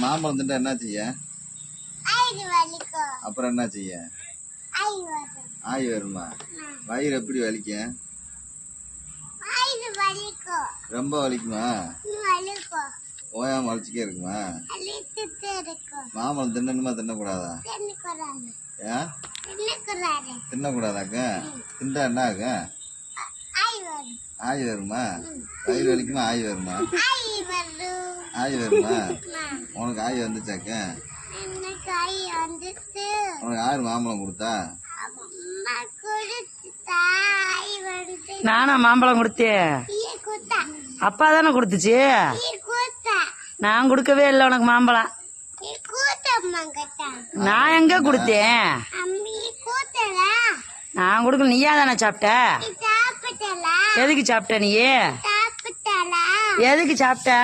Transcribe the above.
மாம்பழம் திண்டா என்ன செய்ய? அப்புறம் என்ன செய்ய? ஆய் வருமா? வயிறு எப்படி வலிக்கும்? ரொம்ப வலிக்குமா? ஓயாம வலிச்சுக்கே இருக்குமா? மாம்பழம் தின்னணுமா தின்னக்கூடாதா? ஏன் தின்னக்கூடாதாக்க? திண்டா என்ன ஆகும்? ஆய் வருமா? வயிறு வலிக்குமா? ஆய் வருமா? ஆய் வருமா? உனக்கு ஆய் வந்துச்சாக்க? உனக்கு ஆறு மாம்பழம் கொடுத்தா? நானா மாம்பழம் கொடுத்தேன்? அப்பா தானே கொடுத்துச்சு. நான் கொடுக்கவே இல்லை உனக்கு மாம்பழம். நான் எங்க கொடுத்தேன்? நான் கொடுக்கல, நீயா தானே சாப்பிட்ட? எதுக்கு சாப்பிட்ட? நீ எதுக்கு சாப்பிட்ட?